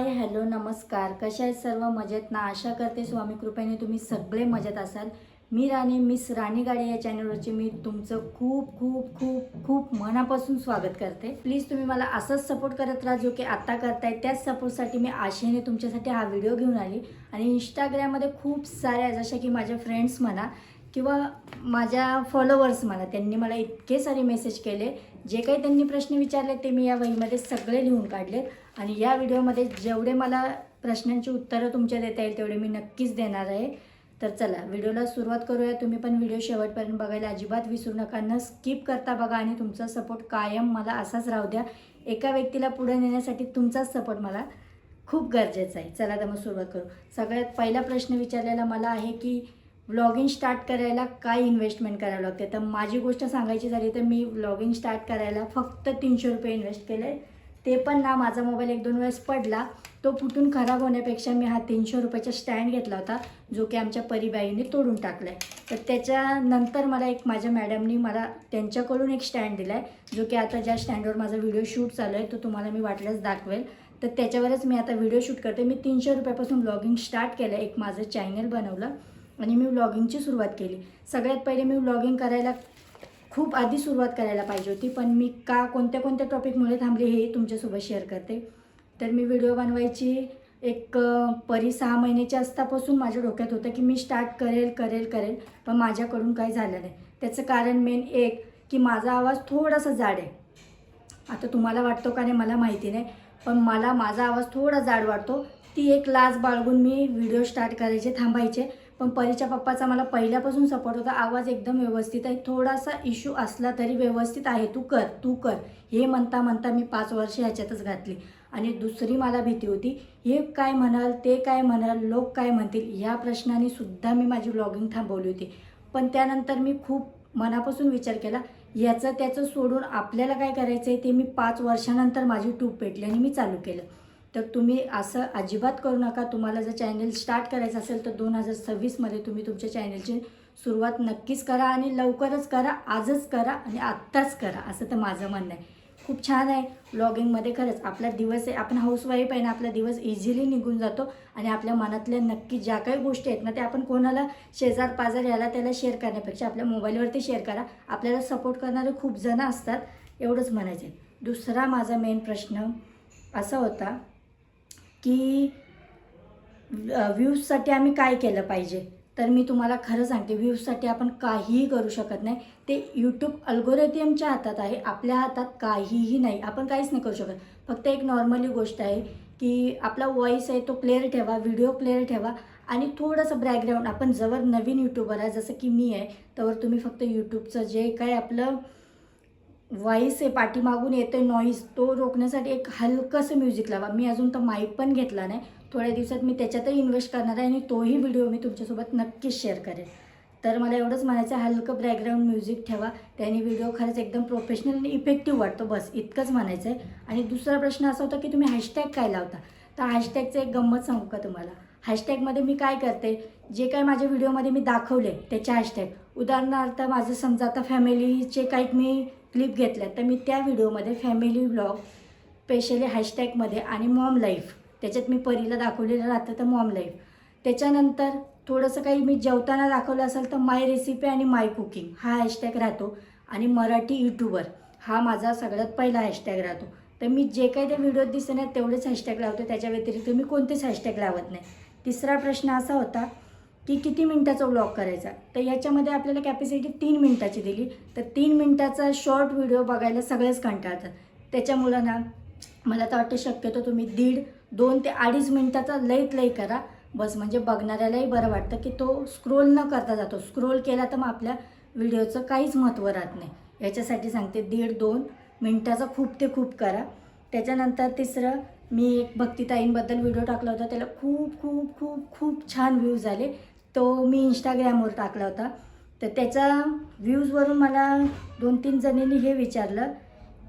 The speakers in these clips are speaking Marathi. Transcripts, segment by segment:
हाय हॅलो नमस्कार. कशा आहेत सर्व? मजेत ना? आशा करते स्वामी कृपेने तुम्ही सगळे मजेत असाल. मी राणी मिस राणी गाडे या चॅनलवरचे मी तुमचं खूप खूप खूप खूप मनापासून स्वागत करते. प्लीज तुम्ही मला असंच सपोर्ट करत राहा जो की आता करताय. त्याच सपोर्टसाठी मी आशेने तुमच्यासाठी हा व्हिडिओ घेऊन आली. आणि इंस्टाग्राममध्ये खूप साऱ्या जशा की माझ्या फ्रेंड्स म्हणा किंवा माझ्या फॉलोवर्स म्हणा, त्यांनी मला इतके सारे मेसेज केले. जे काही त्यांनी प्रश्न विचारले ते मी या वहीमध्ये सगळे लिहून काढले. आणि या व्हिडिओमध्ये जेवढे मला प्रश्नांची उत्तरं तुमच्या देता येईल तेवढे मी नक्कीच देणार आहे. तर चला व्हिडिओला सुरुवात करूया. तुम्ही पण व्हिडिओ शेवटपर्यंत बघायला अजिबात विसरू नका. न स्किप करता बघा आणि तुमचा सपोर्ट कायम मला असाच राहू द्या. एका व्यक्तीला पुढे नेण्यासाठी तुमचाच सपोर्ट मला खूप गरजेचं आहे. चला तर मग सुरुवात करू. सगळ्यात पहिला प्रश्न विचारलेला मला आहे की व्लॉगिंग स्टार्ट करायला काय इन्व्हेस्टमेंट करावं लागते. तर माझी गोष्ट सांगायची झाली तर मी व्लॉगिंग स्टार्ट करायला फक्त 300 रुपये इन्व्हेस्ट केले. ते पण ना, माझा मोबाईल 1-2 वेळेस पडला, तो फुटून खराब होण्यापेक्षा मी हा 300 रुपयाचा स्टँड घेतला होता जो की आमच्या परिबाईने तोडून टाकला आहे. तर त्याच्यानंतर मला एक माझ्या मॅडमनी मला त्यांच्याकडून एक स्टँड दिला आहे जो की आता ज्या स्टँडवर माझा व्हिडिओ शूट चालू आहे तो तुम्हाला मी वाटल्यास दाखवेल. तर त्याच्यावरच मी आता व्हिडिओ शूट करते. मी 300 रुपयापासून व्लॉगिंग स्टार्ट केलं. एक माझं चॅनल बनवलं आणि मी व्लॉगिंगची सुरुवात केली. सगळ्यात पहिले मी व्लॉगिंग करायला खूप आधी सुरुवात करायला पाहिजे होती, पण मी कोणत्या कोणत्या टॉपिकमुळे थांबले हे तुमच्यासोबत शेअर करते. तर मी व्हिडिओ बनवायची एक 6 महिन्याच्या असतापासून माझ्या डोक्यात होतं की मी स्टार्ट करेल, पण माझ्याकडून काही झालं नाही. त्याचं कारण मेन एक की माझा आवाज थोडासा जाड आहे. आता तुम्हाला वाटतो का नाही मला माहिती नाही, पण मला माझा आवाज थोडा जाड वाटतो. ती एक लाज बाळगून मी व्हिडिओ स्टार्ट करायचे, थांबायचे. पण परीच्या पप्पाचा मला पहिल्यापासून सपोर्ट होता. आवाज एकदम व्यवस्थित आहे, थोडासा इश्यू असला तरी व्यवस्थित आहे, तू कर हे म्हणता म्हणता मी 5 वर्ष ह्याच्यातच घातली. आणि दुसरी मला भीती होती, हे काय म्हणाल, ते काय म्हणाल, लोक काय म्हणतील, ह्या प्रश्नाने सुद्धा मी माझी व्लॉगिंग थांबवली होती. पण त्यानंतर मी खूप मनापासून विचार केला, याचं त्याचं सोडून आपल्याला काय करायचं आहे ते मी 5 वर्षानंतर माझी टूब पेटली आणि मी चालू केलं. तर तुम्ही असं अजिबात करू नका. तुम्हाला जर चॅनल स्टार्ट करायचं असेल तर 2026मध्ये तुम्ही तुमच्या चॅनलची सुरुवात नक्कीच करा आणि लवकरच करा, आजच करा आणि आत्ताच करा, असं तर माझं म्हणणं आहे. खूप छान आहे व्लॉगिंगमध्ये. खरंच आपला दिवस आहे, आपण हाऊसवाईफ आहे ना, आपला दिवस इझिली निघून जातो. आणि आपल्या मनातल्या नक्की ज्या काही गोष्टी आहेत ना त्या आपण कोणाला शेजार पाजार याला त्याला शेअर करण्यापेक्षा आपल्या मोबाईलवरती शेअर करा. आपल्याला सपोर्ट करणारे खूप जण असतात, एवढंच म्हणायचं आहे. दुसरा माझा मेन प्रश्न असा होता की व्ह्यूजसाठी आम्ही काय केलं पाहिजे. तर मी तुम्हाला खरं सांगते, व्ह्यूजसाठी आपण काहीही करू शकत नाही. ते यूट्यूब अल्गोरिदमच्या हातात आहे, आपल्या हातात काहीही नाही. आपण काहीच नाही करू शकत. फक्त एक नॉर्मली गोष्ट आहे की आपला व्हॉईस आहे तो क्लिअर ठेवा, व्हिडिओ क्लिअर ठेवा आणि थोडंसं बॅकग्राऊंड. आपण जवळ नवीन यूट्यूबर आहे जसं की मी आहे, तर तुम्ही फक्त यूट्यूबचं जे काय आपलं व्हॉईस आहे पाठीमागून येतं नॉईज, तो रोखण्यासाठी एक हलकंसं म्युझिक लावा. मी अजून तर माईक पण घेतला नाही. थोड्या दिवसात मी त्याच्यातही इन्व्हेस्ट करणार आहे आणि तोही व्हिडिओ मी तुमच्यासोबत नक्कीच शेअर करेन. तर मला एवढंच म्हणायचं आहे, हलकं बॅकग्राऊंड म्युझिक ठेवा, त्याने व्हिडिओ खरंच एकदम प्रोफेशनल आणि इफेक्टिव्ह वाटतो. बस इतकंच म्हणायचं आहे. आणि दुसरा प्रश्न असा होता की तुम्ही हॅशटॅग काय लावता. तर हॅशटॅगचं एक गंमत सांगू का तुम्हाला. हॅशटॅगमध्ये मी काय करते, जे काय माझ्या व्हिडिओमध्ये मी दाखवले त्याच्या हॅशटॅग, उदाहरणार्थ माझं समजा आता फॅमिलीचे काही मी क्लिप घेतल्या तर मी त्या व्हिडिओमध्ये फॅमिली व्लॉग स्पेशली हॅशटॅगमध्ये आणि मॉम लाईफ, त्याच्यात मी परीला दाखवलेलं राहतं तर मॉम लाईफ. त्याच्यानंतर थोडंसं काही मी जेवताना दाखवलं असेल तर माय रेसिपी आणि माय कुकिंग हा हॅशटॅग राहतो. आणि मराठी यूट्यूबर हा माझा सगळ्यात पहिला हॅशटॅग राहतो. तर मी जे काही त्या व्हिडिओत दिसते ना तेवढेच हॅशटॅग लावते, त्याच्या व्यतिरिक्त मी कोणतेच हॅशटॅग लावत नाही. तिसरा प्रश्न असा होता की किती मिनटाचा व्लॉग करायचा. तर याच्यामध्ये आपल्याला कॅपॅसिटी 3 मिनटाची दिली. तर 3 मिनटाचा शॉर्ट व्हिडिओ बघायला सगळेच कंटाळतात. त्याच्यामुळं ना मला तर वाटतं शक्यतो तुम्ही 2 ते 2.5 मिनटाचा लईत लई करा. बस म्हणजे बघणाऱ्यालाही बरं वाटतं की तो स्क्रोल न करता जातो. स्क्रोल केला तर मग आपल्या व्हिडिओचं काहीच महत्त्व राहत नाही. याच्यासाठी सांगते 1.5-2 मिनटाचा खूप ते खूप करा. त्याच्यानंतर तिसरं, मी एक भक्तिताईंबद्दल व्हिडिओ टाकला होता, त्याला खूप खूप खूप खूप छान व्ह्यूज आले. तो मी इंस्टाग्रामवर टाकला होता. तर त्याच्या व्ह्यूजवरून मला 2-3 जणींनी हे विचारलं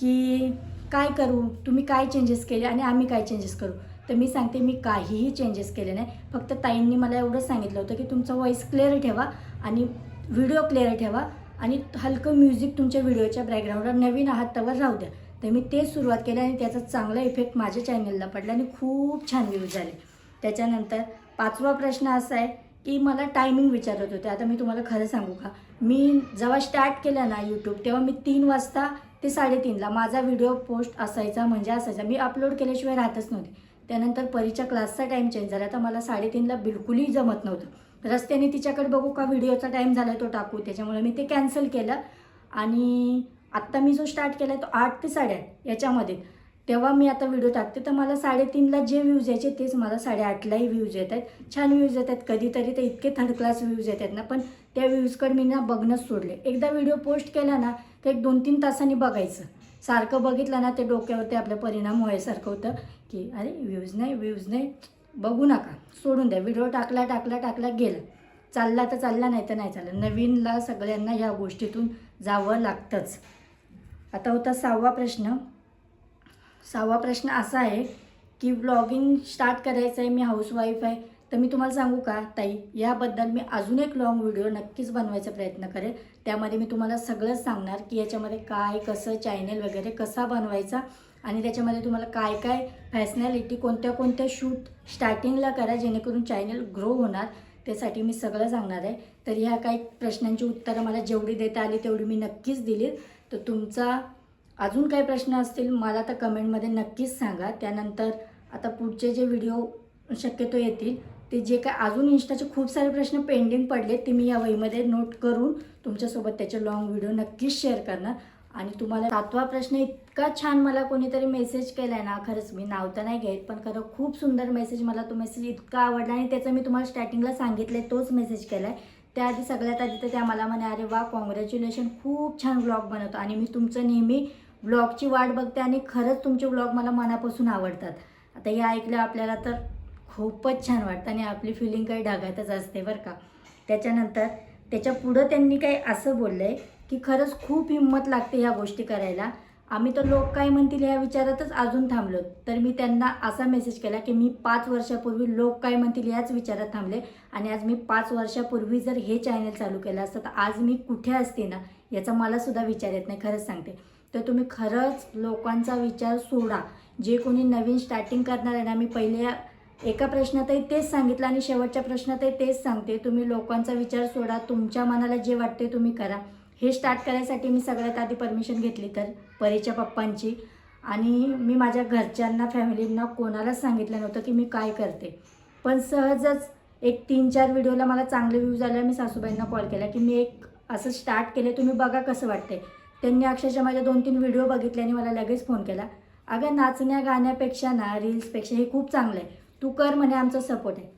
की काय करू, तुम्ही काय चेंजेस केले आणि आम्ही काय चेंजेस करू. तर मी सांगते मी काहीही चेंजेस केले नाही. फक्त ताईंनी मला एवढंच सांगितलं होतं की तुमचा व्हॉईस क्लिअर ठेवा आणि व्हिडिओ क्लिअर ठेवा आणि हलकं म्युझिक तुमच्या व्हिडिओच्या बॅकग्राऊंडवर, नवीन आहात तवर राहू द्या. तर मी तेच सुरुवात केलं आणि त्याचा चांगला इफेक्ट माझ्या चॅनलला पडला आणि खूप छान व्ह्यूज झाले. त्याच्यानंतर 5वा प्रश्न असा आहे की मला टायमिंग विचारत होते. आता मी तुम्हाला खरं सांगू का, मी जेव्हा स्टार्ट केलं ना यूट्यूब, तेव्हा मी 3 वाजता ते 3:30ला माझा व्हिडिओ पोस्ट असायचा म्हणजे असायचा. मी अपलोड केल्याशिवाय राहतच नव्हते. त्यानंतर परीच्या क्लासचा टाईम चेंज झाला तर मला 3:30ला बिलकुलही जमत नव्हतं. रस्त्याने तिच्याकडे बघू का व्हिडिओचा टाईम झाला तो टाकू, त्याच्यामुळे मी ते कॅन्सल केलं. आणि आत्ता मी जो स्टार्ट केला आहे तो 8 ते 8:30 याच्यामध्ये, तेव्हा मी आता व्हिडिओ टाकते. तर मला 3:30ला जे व्ह्यूज यायचे तेच मला 8:30लाही व्ह्यूज येत आहेत. छान व्ह्यूज येत आहेत. कधीतरी तर इतके थर्ड क्लास व्ह्यूज येतात ना, पण त्या व्ह्यूजकडे मी ना बघणंच सोडले. एकदा व्हिडिओ पोस्ट केला ना तर 1-2-3 तासांनी बघायचं. सारखं बघितलं ना ते डोक्यावरती आपल्या परिणाम व्हायसारखं होतं की अरे व्ह्यूज नाही, बघू नका, सोडून द्या. व्हिडिओ टाकला गेला, चालला तर चालला, नाही तर नाही चालला. नवीनला सगळ्यांना ह्या गोष्टीतून जावं लागतंच. आता होता 6वा प्रश्न. 6वा प्रश्न असा आहे की व्लॉगिंग स्टार्ट करायचं आहे, मी हाऊसवाईफ आहे. तर मी तुम्हाला सांगू का ताई, याबद्दल मी अजून एक लॉंग व्हिडिओ नक्कीच बनवायचा प्रयत्न करेल. त्यामध्ये मी तुम्हाला सगळंच सांगणार की याच्यामध्ये काय कसं चॅनल वगैरे कसा बनवायचा आणि त्याच्यामध्ये तुम्हाला काय काय फॅशनॅलिटी, कोणत्या शूट स्टार्टिंगला करा जेणेकरून चॅनल ग्रो होणार, त्यासाठी मी सगळं सांगणार आहे. तर ह्या काही प्रश्नांची उत्तरं मला जेवढी देता आली तेवढी मी नक्कीच दिली. तर तुमचा अजून काही प्रश्न असतील मला तर कमेंटमध्ये नक्कीच सांगा. त्यानंतर आता पुढचे जे व्हिडिओ शक्यतो येतील ते जे काय अजून इंस्टाचे खूप सारे प्रश्न पेंडिंग पडले ते मी या वहीमध्ये नोट करून तुमच्यासोबत त्याचे लॉंग व्हिडिओ नक्कीच शेअर करणार. आणि तुम्हाला 7वा प्रश्न इतका छान मला कोणीतरी मेसेज केला आहे ना, खरंच मी नाव तर नाही घेत पण खरं खूप सुंदर मेसेज, मला तो मेसेज इतका आवडला आणि त्याचं मी तुम्हाला स्टार्टिंगला सांगितलं आहे तोच मेसेज केला आहे. त्याआधी सगळ्यात आधी तर त्या मला म्हणे अरे वा कॉंग्रॅच्युलेशन, खूप छान व्लॉग बनवतो आणि मी तुमचं नेहमी व्लॉगची वाट बघते आणि खरंच तुमचे व्लॉग मला मनापासून आवडतात. आता हे ऐकलं आपल्याला तर खूपच छान वाटतं आणि आपली फिलिंग काही ढगातच असते बरं का. त्याच्यानंतर त्याच्या पुढं त्यांनी काही असं बोललं आहे की खरंच खूप हिंमत लागते ह्या गोष्टी करायला. आम्ही तर लोक काय म्हणतील ह्या विचारातच अजून थांबलो. तर मी त्यांना असा मेसेज केला की मी 5 वर्षापूर्वी लोक काय म्हणतील याच विचारात थांबले आणि आज मी 5 वर्षापूर्वी जर हे चॅनल चालू केलं असतं तर आज मी कुठे असते ना याचा मला सुद्धा विचार येत नाही, खरंच सांगते. तर तुम्ही खरंच लोकांचा विचार सोडा. जे कोणी नवीन स्टार्टिंग करणार आहे ना, मी पहिले एका प्रश्नातही तेच सांगितलं आणि शेवटच्या प्रश्नातही तेच सांगते, तुम्ही लोकांचा विचार सोडा. तुमच्या मनाला जे वाटते तुम्ही करा. हे स्टार्ट करायसाठी मी सगळ्यात आधी परमिशन घेतली तर परीच्या पप्पांची, आणि मी माझ्या घरच्यांना, फॅमिलींना कोणालाच सांगितलं नव्हतं की मी काय करते. पण सहजच एक 3-4 व्हिडिओला मला चांगले व्ह्यूज आले. मी सासूबाईंना कॉल केला की मी एक असं स्टार्ट केले, तुम्ही बघा कसं वाटते. त्यांनी अक्षरशः माझ्या 2-3 व्हिडिओ बघितले आणि मला लगेच फोन केला, अगं नाचण्या गाण्यापेक्षा ना रील्सपेक्षा हे खूप चांगलं आहे, तू कर म्हणे, आमचा सपोर्ट आहे.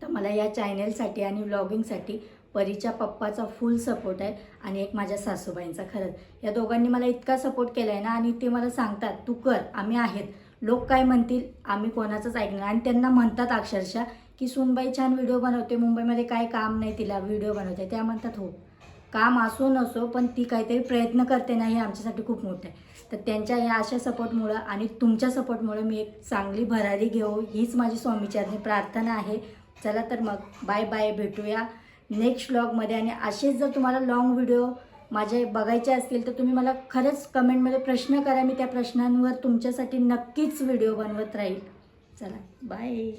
तर मला या चॅनलसाठी आणि व्लॉगिंगसाठी परीच्या पप्पाचा फुल सपोर्ट आहे आणि एक माझ्या सासूबाईंचा. खरंच या दोघांनी मला इतका सपोर्ट केला आहे ना, आणि ते मला सांगतात तू कर, आम्ही आहेत, लोक काय म्हणतील आम्ही कोणाचंच ऐकणार. आणि त्यांना म्हणतात अक्षरशः की सूनबाई छान व्हिडिओ बनवते, मुंबईमध्ये काय काम नाही तिला, व्हिडिओ बनवते. त्या म्हणतात हो काम असो नसो पण ती काहीतरी प्रयत्न करते ना, हे आमच्यासाठी खूप मोठं आहे. तर त्यांच्या या अशा सपोर्टमुळं आणि तुमच्या सपोर्टमुळं मी एक चांगली भरारी घेऊ हीच माझी स्वामीचरणी प्रार्थना आहे. चला तर मग बाय बाय, भेटूया नेक्स्ट व्लॉगमध्ये. आणि असेच जर तुम्हाला लॉंग व्हिडिओ माझे बघायचे असतील तर तुम्ही मला खरंच कमेंटमध्ये प्रश्न करा, मी त्या प्रश्नांवर तुमच्यासाठी नक्कीच व्हिडिओ बनवत राहील. चला बाय.